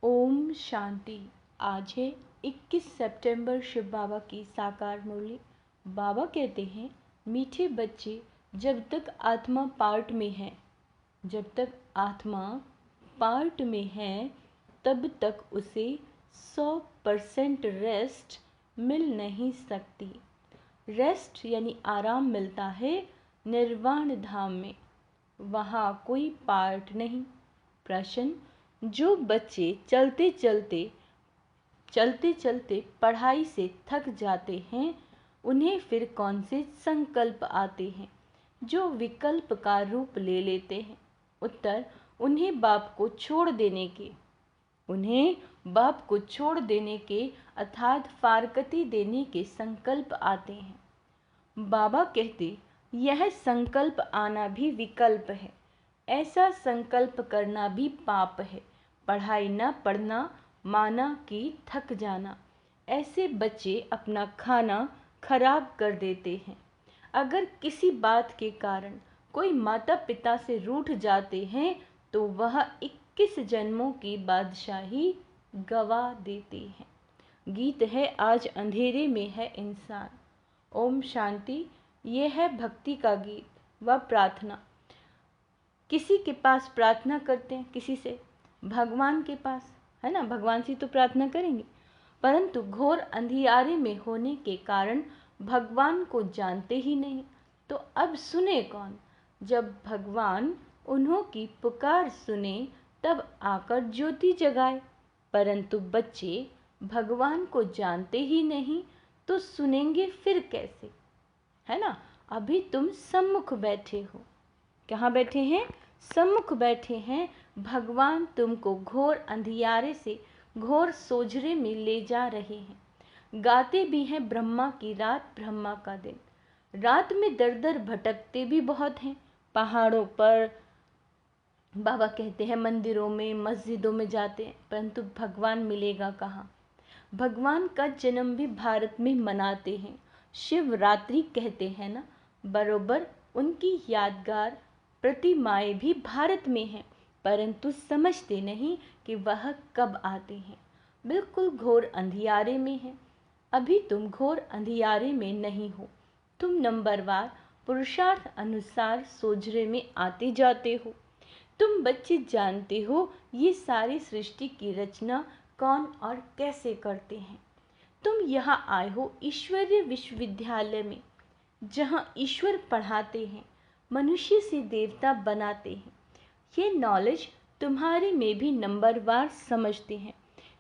ओम शांति। आज है 21 सितंबर, शिव बाबा की साकार मुरली। बाबा कहते हैं, मीठे बच्चे, जब तक आत्मा पार्ट में है, जब तक आत्मा पार्ट में है तब तक उसे 100% रेस्ट मिल नहीं सकती। रेस्ट यानी आराम मिलता है निर्वाण धाम में, वहाँ कोई पार्ट नहीं। प्रश्न, जो बच्चे चलते चलते पढ़ाई से थक जाते हैं, उन्हें फिर कौन से संकल्प आते हैं जो विकल्प का रूप ले लेते हैं? उत्तर, उन्हें बाप को छोड़ देने के अर्थात फारकती देने के संकल्प आते हैं। बाबा कहते, यह संकल्प आना भी विकल्प है। ऐसा संकल्प करना भी पाप है। पढ़ाई न पढ़ना माना कि थक जाना। ऐसे बच्चे अपना खाना खराब कर देते हैं। अगर किसी बात के कारण कोई माता पिता से रूठ जाते हैं तो वह 21 जन्मों की बादशाही गवा देते हैं। गीत है, आज अंधेरे में है इंसान। ओम शांति। ये है भक्ति का गीत व प्रार्थना। किसी के पास प्रार्थना करते हैं, किसी से, भगवान के पास, है ना, भगवान से तो प्रार्थना करेंगे, परंतु घोर अंधियारे में होने के कारण भगवान को जानते ही नहीं। तो अब सुने कौन? जब भगवान उन्हों की पुकार सुने तब आकर ज्योति जगाए। परंतु बच्चे भगवान को जानते ही नहीं तो सुनेंगे फिर कैसे, है ना। अभी तुम सम्मुख बैठे हो। कहाँ बैठे हैं? सम्मुख बैठे हैं। भगवान तुमको घोर अंधियारे से घोर सोझरे में ले जा रहे हैं। गाते भी हैं ब्रह्मा की रात, ब्रह्मा का दिन। रात में दर दर भटकते भी बहुत हैं। पहाड़ों पर, बाबा कहते हैं मंदिरों में, मस्जिदों में जाते हैं, परंतु भगवान मिलेगा कहाँ? भगवान का जन्म भी भारत में मनाते हैं। शिवरात्रि कहते हैं ना, बरोबर उनकी यादगार प्रतिमाएं भी भारत में हैं, परंतु समझते नहीं कि वह कब आते हैं। बिल्कुल घोर अंधियारे में हैं। अभी तुम घोर अंधियारे में नहीं हो। तुम नंबरवार पुरुषार्थ अनुसार सोझरे में आते जाते हो। तुम बच्चे जानते हो ये सारी सृष्टि की रचना कौन और कैसे करते हैं। तुम यहाँ आए हो ईश्वरीय विश्वविद्यालय में, जहाँ ईश्वर पढ़ाते हैं, मनुष्य से देवता बनाते हैं। ये नॉलेज तुम्हारे में भी नंबरवार समझते हैं।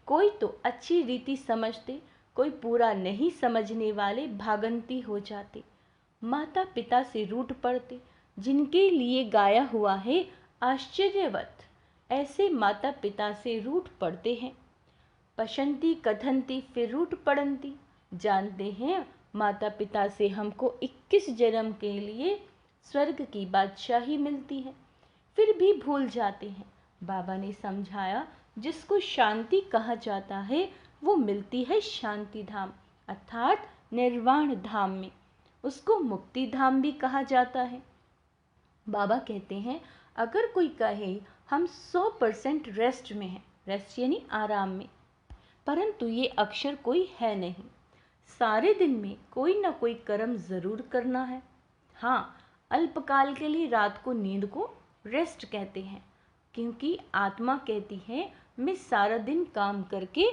कोई तो अच्छी रीति समझते, कोई पूरा नहीं समझने वाले भागंती हो जाते। माता पिता से रूठ पड़ते, जिनके लिए गाया हुआ है आश्चर्यवत, ऐसे माता पिता से रूठ पड़ते हैं। पशंती कथंती फिर रूठ पड़ंती। जानते हैं माता पिता से हमको 21 जन्म के लिए स्वर्ग की बादशाही मिलती है, फिर भी भूल जाते हैं। बाबा ने समझाया, जिसको शांति कहा जाता है वो मिलती है शांति धाम अर्थात निर्वाण धाम में। उसको मुक्ति धाम भी कहा जाता है। बाबा कहते हैं, अगर कोई कहे हम 100% रेस्ट में हैं, रेस्ट यानी आराम में, परंतु ये अक्षर कोई है नहीं। सारे दिन में कोई ना कोई कर्म जरूर करना है। हाँ, अल्पकाल के लिए रात को नींद को रेस्ट कहते हैं, क्योंकि आत्मा कहती है मैं सारा दिन काम करके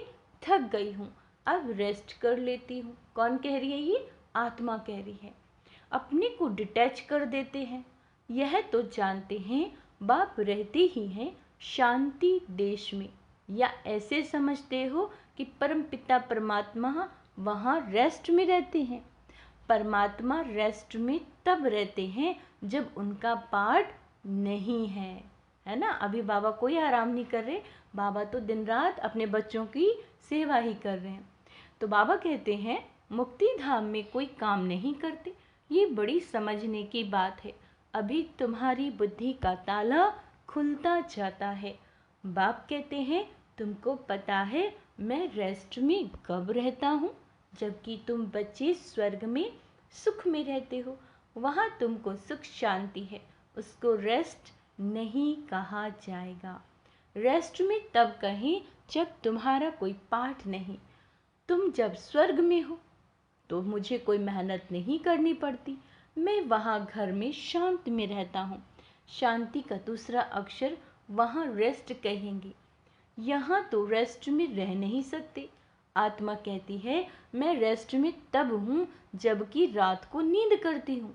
थक गई हूँ, अब रेस्ट कर लेती हूँ। कौन कह रही है? ये आत्मा कह रही है। अपने को डिटैच कर देते हैं। यह तो जानते हैं बाप रहते ही हैं शांति देश में, या ऐसे समझते हो कि परम पिता परमात्मा वहाँ रेस्ट में रहते हैं? परमात्मा रेस्ट में तब रहते हैं जब उनका पार्ट नहीं है ना। अभी बाबा कोई आराम नहीं कर रहे, बाबा तो दिन रात अपने बच्चों की सेवा ही कर रहे हैं। तो बाबा कहते हैं मुक्ति धाम में कोई काम नहीं करते। ये बड़ी समझने की बात है। अभी तुम्हारी बुद्धि का ताला खुलता जाता है। बाप कहते हैं तुमको पता है मैं रेस्ट में कब रहता हूँ? जबकि तुम बच्चे स्वर्ग में सुख में रहते हो, वहाँ तुमको सुख शांति है, उसको रेस्ट नहीं कहा जाएगा। रेस्ट में तब कहें जब तुम्हारा कोई पाठ नहीं, तुम जब स्वर्ग में हो तो मुझे कोई मेहनत नहीं करनी पड़ती, मैं वहाँ घर में शांत में रहता हूँ। शांति का दूसरा अक्षर वहाँ रेस्ट कहेंगे। यहाँ तो रेस्ट में रह नहीं सकते। आत्मा कहती है मैं रेस्ट में तब हूँ जबकि रात को नींद करती हूँ।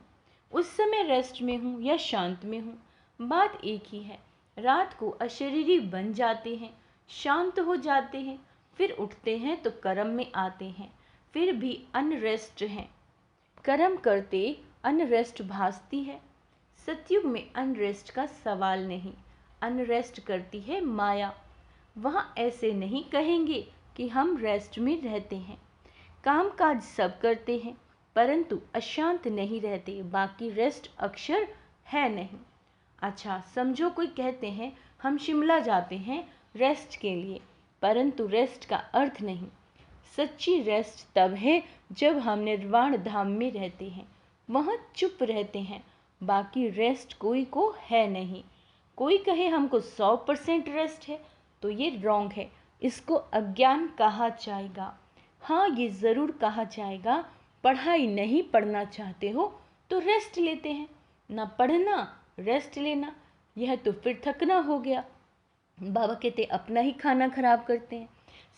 उस समय रेस्ट में हूँ या शांत में हूँ, बात एक ही है। रात को अशरीरी बन जाते हैं, शांत हो जाते हैं, फिर उठते हैं तो कर्म में आते हैं, फिर भी अनरेस्ट हैं। कर्म करते अनरेस्ट भासती है। सतयुग में अनरेस्ट का सवाल नहीं, अनरेस्ट करती है माया। वहाँ ऐसे नहीं कहेंगे कि हम रेस्ट में रहते हैं। काम काज सब करते हैं परंतु अशांत नहीं रहते, बाकी रेस्ट अक्षर है नहीं। अच्छा समझो कोई कहते हैं हम शिमला जाते हैं रेस्ट के लिए, परंतु रेस्ट का अर्थ नहीं। सच्ची रेस्ट तब है जब हम निर्वाण धाम में रहते हैं, वहाँ चुप रहते हैं, बाकी रेस्ट कोई को है नहीं। कोई कहे हमको 100% रेस्ट है तो ये रॉन्ग है, इसको अज्ञान कहा जाएगा। हाँ ये ज़रूर कहा जाएगा, पढ़ाई नहीं पढ़ना चाहते हो तो रेस्ट लेते हैं, ना पढ़ना रेस्ट लेना, यह तो फिर थकना हो गया। बाबा कहते अपना ही खाना खराब करते हैं।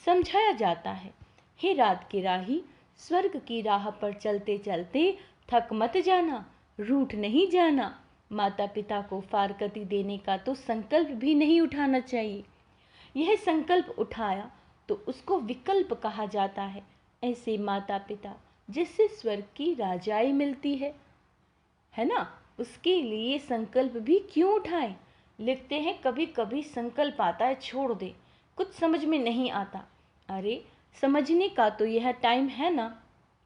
समझाया जाता है, हे रात के राही, स्वर्ग की राह पर चलते चलते थक मत जाना, रूठ नहीं जाना। माता पिता को फारकती देने का तो संकल्प भी नहीं उठाना चाहिए। यह संकल्प उठाया तो उसको विकल्प कहा जाता है। ऐसे माता पिता जिससे स्वर्ग की राजाई मिलती है ना, उसके लिए संकल्प भी क्यों उठाएं। लिखते हैं कभी कभी संकल्प आता है छोड़ दे, कुछ समझ में नहीं आता। अरे समझने का तो यह टाइम है ना।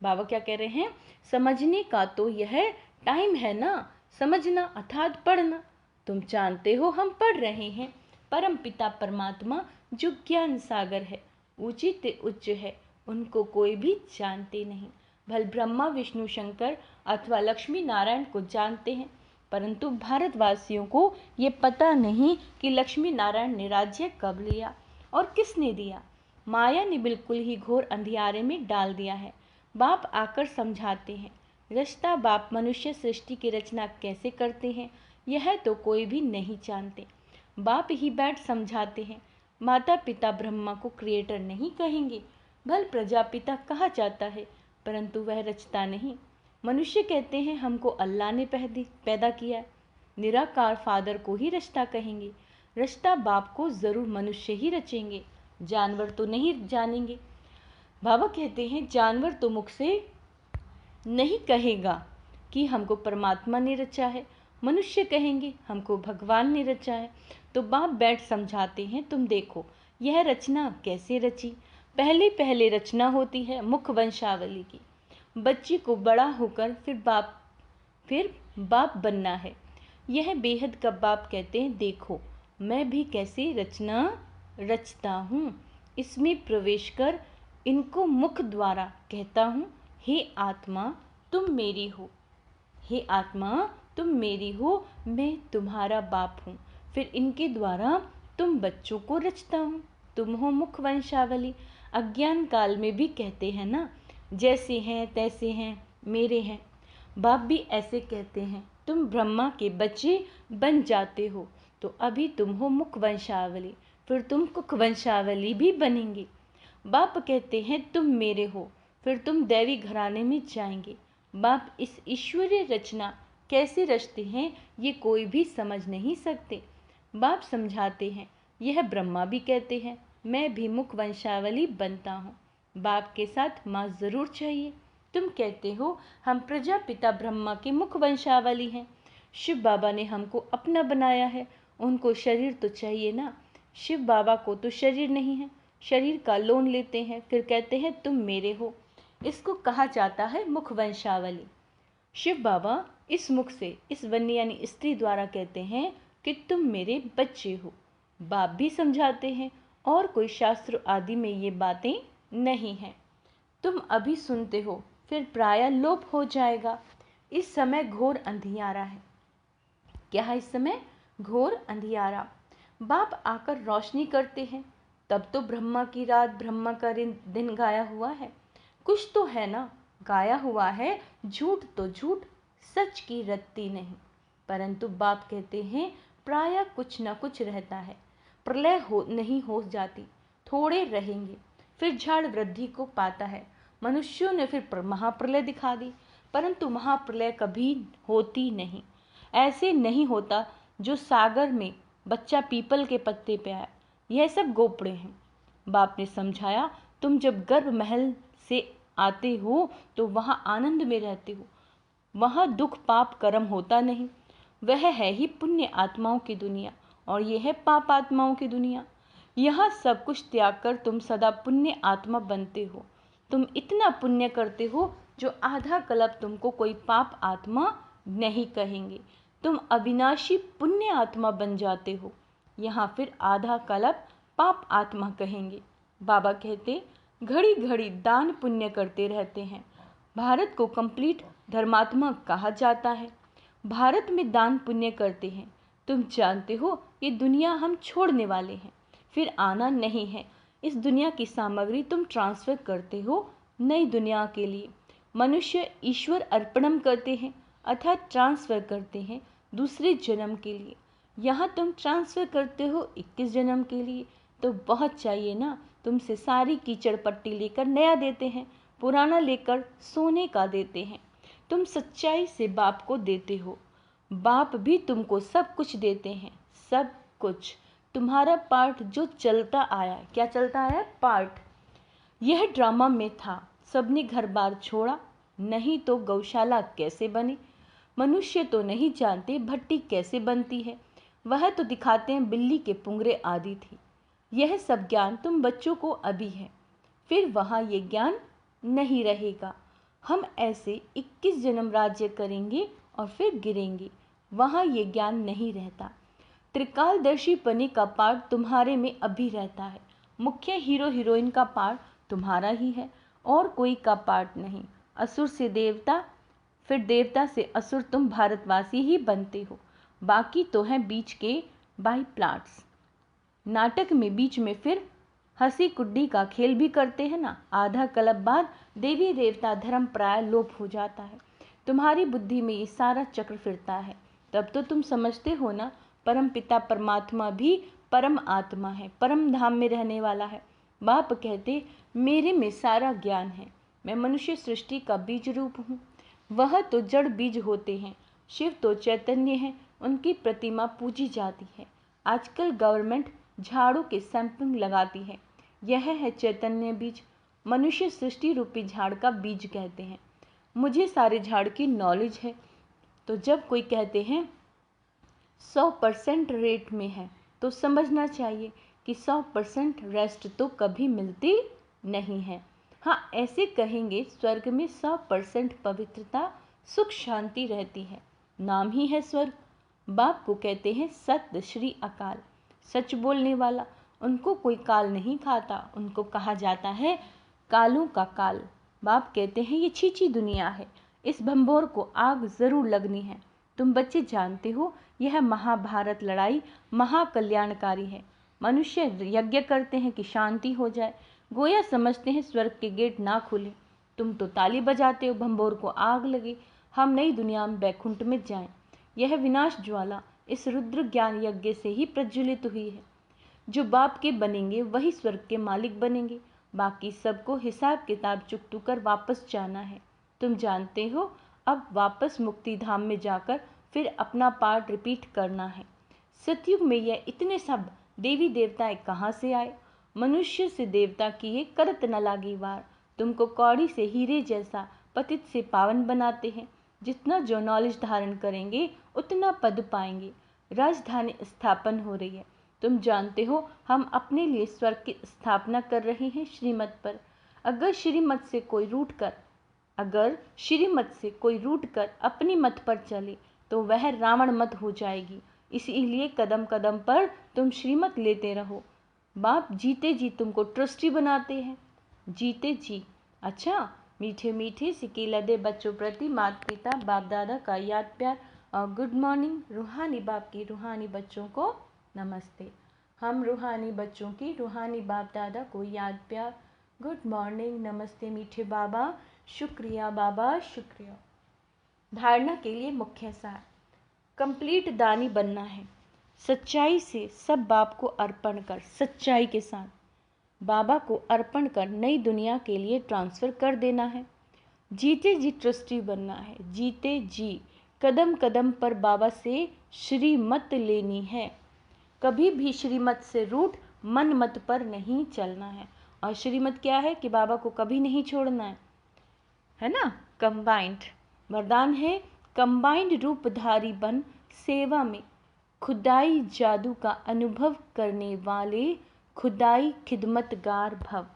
बाबा क्या कह रहे हैं, समझने का तो यह टाइम है ना, समझना अर्थात पढ़ना। तुम जानते हो हम पढ़ रहे हैं। परम पिता परमात्मा जो ज्ञान सागर है, उचित उच्च है, उनको कोई भी जानते नहीं। भल ब्रह्मा विष्णु शंकर अथवा लक्ष्मी नारायण को जानते हैं, परंतु भारतवासियों को ये पता नहीं कि लक्ष्मी नारायण ने राज्य कब लिया और किसने दिया। माया ने बिल्कुल ही घोर अंधियारे में डाल दिया है। बाप आकर समझाते हैं, रचता बाप मनुष्य सृष्टि की रचना कैसे करते हैं यह तो कोई भी नहीं जानते। बाप ही बैठ समझाते हैं। माता पिता ब्रह्मा को क्रिएटर नहीं कहेंगे, भल प्रजापिता कहा जाता है, परंतु वह रचता नहीं। मनुष्य कहते हैं हमको अल्लाह ने पैदा किया है, निराकार फादर को ही रचता कहेंगे। रचता बाप को ज़रूर मनुष्य ही रचेंगे, जानवर तो नहीं जानेंगे। बाबा कहते हैं जानवर तो मुख से नहीं कहेगा कि हमको परमात्मा ने रचा है, मनुष्य कहेंगे हमको भगवान ने रचा है। तो बाप बैठ समझाते हैं, तुम देखो यह रचना कैसे रची। पहले पहले रचना होती है मुख वंशावली की। बच्चे को बड़ा होकर फिर बाप बनना है। यह बेहद का बाप कहते हैं देखो मैं भी कैसे रचना रचता हूँ, इसमें प्रवेश कर इनको मुख द्वारा कहता हूँ, हे आत्मा तुम मेरी हो, हे आत्मा तुम मेरी हो, मैं तुम्हारा बाप हूँ। फिर इनके द्वारा तुम बच्चों को रचता हूँ, तुम हो मुख वंशावली। अज्ञान काल में भी कहते हैं ना, जैसे हैं तैसे हैं मेरे हैं। बाप भी ऐसे कहते हैं, तुम ब्रह्मा के बच्चे बन जाते हो तो अभी तुम हो मुख वंशावली, फिर तुम कुख वंशावली भी बनेंगे। बाप कहते हैं तुम मेरे हो, फिर तुम दैवी घराने में जाएंगे। बाप इस ईश्वरीय रचना कैसे रचते हैं ये कोई भी समझ नहीं सकते। बाप समझाते हैं, यह ब्रह्मा भी कहते हैं मैं भी मुख वंशावली बनता हूँ। बाप के साथ माँ ज़रूर चाहिए। तुम कहते हो हम प्रजापिता ब्रह्मा के मुख वंशावली हैं। शिव बाबा ने हमको अपना बनाया है, उनको शरीर तो चाहिए ना। शिव बाबा को तो शरीर नहीं है, शरीर का लोन लेते हैं, फिर कहते हैं तुम मेरे हो। इसको कहा जाता है मुख वंशावली। शिव बाबा इस मुख से इस वन्य यानी स्त्री द्वारा कहते हैं कि तुम मेरे बच्चे हो। बाप भी समझाते हैं और कोई शास्त्र आदि में ये बातें नहीं हैं। तुम अभी सुनते हो फिर प्रायः लोप हो जाएगा। इस समय घोर अंधियारा है। क्या है इस समय? घोर अंधियारा। बाप आकर रोशनी करते हैं, तब तो ब्रह्मा की रात ब्रह्मा का दिन गाया हुआ है। कुछ तो है ना, गाया हुआ है। झूठ तो झूठ, सच की रत्ती नहीं। परंतु बाप कहते हैं प्रायः कुछ न कुछ रहता है। प्रलय नहीं हो जाती, थोड़े रहेंगे, फिर झाड़ वृद्धि को पाता है। मनुष्यों ने फिर महाप्रलय दिखा दी, परंतु महाप्रलय कभी होती नहीं। ऐसे नहीं होता जो सागर में बच्चा पीपल के पत्ते पे आया। यह सब गोपड़े हैं। बाप ने समझाया, तुम जब गर्भ महल से आते हो तो वहां आनंद में रहते हो। वहां दुख पाप कर्म होता नहीं। वह है ही पुण्य आत्माओं की दुनिया, और यह है पाप आत्माओं की दुनिया। यहाँ सब कुछ त्याग कर तुम सदा पुण्य आत्मा बनते हो। तुम इतना पुण्य करते हो जो आधा कल्प तुमको कोई पाप आत्मा नहीं कहेंगे। तुम अविनाशी पुण्य आत्मा बन जाते हो। यहाँ फिर आधा कल्प पाप आत्मा कहेंगे। बाबा कहते घड़ी घड़ी दान पुण्य करते रहते हैं। भारत को कंप्लीट धर्मात्मा कहा जाता है। भारत में दान पुण्य करते हैं। तुम जानते हो ये दुनिया हम छोड़ने वाले हैं, फिर आना नहीं है। इस दुनिया की सामग्री तुम ट्रांसफर करते हो नई दुनिया के लिए। मनुष्य ईश्वर अर्पणम करते हैं अर्थात ट्रांसफर करते हैं दूसरे जन्म के लिए। यहाँ तुम ट्रांसफर करते हो 21 जन्म के लिए। तो बहुत चाहिए ना, तुमसे सारी कीचड़ पट्टी लेकर नया देते हैं, पुराना लेकर सोने का देते हैं। तुम सच्चाई से बाप को देते हो, बाप भी तुमको सब कुछ देते हैं। सब कुछ तुम्हारा पार्ट जो चलता आया। क्या चलता आया? पार्ट। यह ड्रामा में था। सबने घर बार छोड़ा, नहीं तो गौशाला कैसे बने। मनुष्य तो नहीं जानते भट्टी कैसे बनती है, वह तो दिखाते हैं बिल्ली के पुंगरे आदि थी। यह सब ज्ञान तुम बच्चों को अभी है, फिर वहाँ ये ज्ञान नहीं रहेगा। हम ऐसे 21 जन्म राज्य करेंगे और फिर गिरेंगे, वहाँ ये ज्ञान नहीं रहता। त्रिकालदर्शी पने का पार्ट तुम्हारे में अभी रहता है। मुख्य हीरो हीरोइन का पार्ट तुम्हारा ही है और कोई का पार्ट नहीं। असुर से देवता, फिर देवता से असुर तुम भारतवासी ही बनते हो। बाकी तो हैं बीच के बाई प्लाट्स। नाटक में बीच में फिर हंसी कुड्डी का खेल भी करते हैं ना। आधा कल्प बाद देवी देवता धर्म प्राय लोप हो जाता है। तुम्हारी बुद्धि में ये सारा चक्र फिरता है। तब तो तुम समझते हो ना, परम पिता परमात्मा भी परम आत्मा है, परम धाम में रहने वाला है। बाप कहते मेरे में सारा ज्ञान है। मैं मनुष्य सृष्टि का बीज रूप हूँ। वह तो जड़ बीज होते हैं। शिव तो चैतन्य है, उनकी प्रतिमा पूजी जाती है। आजकल गवर्नमेंट झाड़ू के सैंपलिंग लगाती है। यह है चैतन्य बीज। मनुष्य सृष्टि रूपी झाड़ का बीज कहते हैं। मुझे सारे झाड़ की नॉलेज है। तो जब कोई कहते हैं 100% रेट में है, तो समझना चाहिए कि 100% रेस्ट तो कभी मिलती नहीं है। हाँ, ऐसे कहेंगे स्वर्ग में 100% पवित्रता सुख शांति रहती है। नाम ही है स्वर्ग। बाप को कहते हैं सत्य श्री अकाल, सच बोलने वाला। उनको कोई काल नहीं खाता, उनको कहा जाता है कालों का काल। बाप कहते हैं ये छीछी दुनिया है, इस भंबोर को आग जरूर लगनी है। तुम बच्चे जानते हो यह महाभारत लड़ाई महाकल्याणकारी है। मनुष्य यज्ञ करते हैं कि शांति हो जाए, गोया समझते हैं स्वर्ग के गेट ना खुले। तुम तो ताली बजाते हो भंबोर को आग लगे, हम नई दुनिया में बैकुंठ में जाएं। यह विनाश ज्वाला इस रुद्र ज्ञान यज्ञ से ही प्रज्वलित हुई है। जो बाप के बनेंगे वही स्वर्ग के मालिक बनेंगे। बाकी सबको हिसाब किताब चुकतू कर वापस जाना है। तुम जानते हो अब वापस मुक्ति धाम में जाकर फिर अपना पार्ट रिपीट करना है। सतयुग में यह इतने सब देवी देवताएं कहाँ से आए? मनुष्य से देवता किए करत न लागी वार। तुमको कौड़ी से हीरे जैसा पतित से पावन बनाते हैं। जितना जो नॉलेज धारण करेंगे उतना पद पाएंगे। राजधानी स्थापन हो रही है। तुम जानते हो हम अपने लिए स्वर्ग की स्थापना कर रहे हैं श्रीमत पर। अगर श्रीमत से कोई रूठ कर अपनी मत पर चले तो वह रावण मत हो जाएगी। इसीलिए कदम कदम पर तुम श्रीमत लेते रहो। बाप जीते जी तुमको ट्रस्टी बनाते हैं। जीते जी। अच्छा, मीठे मीठे सिक्के लदे बच्चों प्रति माता पिता बाप दादा का याद प्यार और गुड मॉर्निंग। रूहानी बाप की रूहानी बच्चों को नमस्ते। हम रूहानी बच्चों की रूहानी बाप दादा को याद प्यार। गुड मॉर्निंग, नमस्ते मीठे बाबा, शुक्रिया बाबा, शुक्रिया। धारणा के लिए मुख्य सार, कंप्लीट दानी बनना है। सच्चाई से सब बाप को अर्पण कर, सच्चाई के साथ बाबा को अर्पण कर नई दुनिया के लिए ट्रांसफ़र कर देना है। जीते जी ट्रस्टी बनना है, जीते जी कदम कदम पर बाबा से श्रीमत लेनी है। कभी भी श्रीमत से रूठ मन मत पर नहीं चलना है। और श्रीमत क्या है कि बाबा को कभी नहीं छोड़ना है ना। कंबाइंड वरदान है, कंबाइंड रूपधारी बन सेवा में खुदाई जादू का अनुभव करने वाले खुदाई खिदमतगार भव।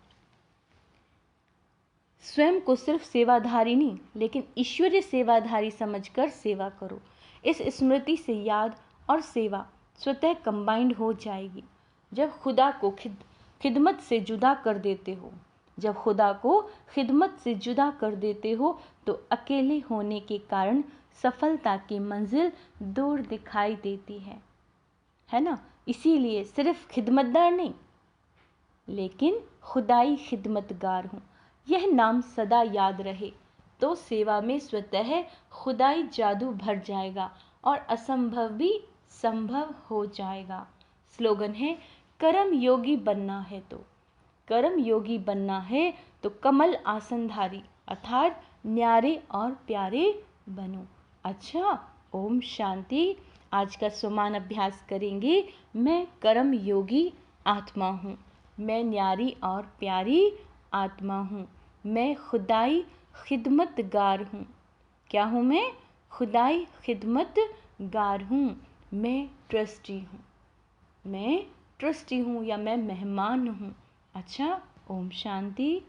स्वयं को सिर्फ सेवाधारी नहीं लेकिन ईश्वरीय सेवाधारी समझकर सेवा करो। इस स्मृति से याद और सेवा स्वतः कंबाइंड हो जाएगी। जब खुदा को खिदमत से जुदा कर देते हो, जब खुदा को खिदमत से जुदा कर देते हो तो अकेले होने के कारण सफलता की मंजिल दूर दिखाई देती है ना। इसीलिए सिर्फ खिदमतदार नहीं लेकिन खुदाई खिदमतगार हूँ, यह नाम सदा याद रहे तो सेवा में स्वतः खुदाई जादू भर जाएगा और असंभव भी संभव हो जाएगा। स्लोगन है, कर्म योगी बनना है तो, कर्म योगी बनना है तो कमल आसनधारी अर्थात न्यारे और प्यारे बनो। अच्छा, ओम शांति। आज का सुमान अभ्यास करेंगे। मैं कर्म योगी आत्मा हूँ, मैं न्यारी और प्यारी आत्मा हूँ, मैं खुदाई खिदमतगार हूँ। क्या हूँ मैं? खुदाई खिदमतगार हूँ। मैं ट्रस्टी हूँ, मैं ट्रस्टी हूँ या मैं मेहमान हूँ। अच्छा, ओम शांति।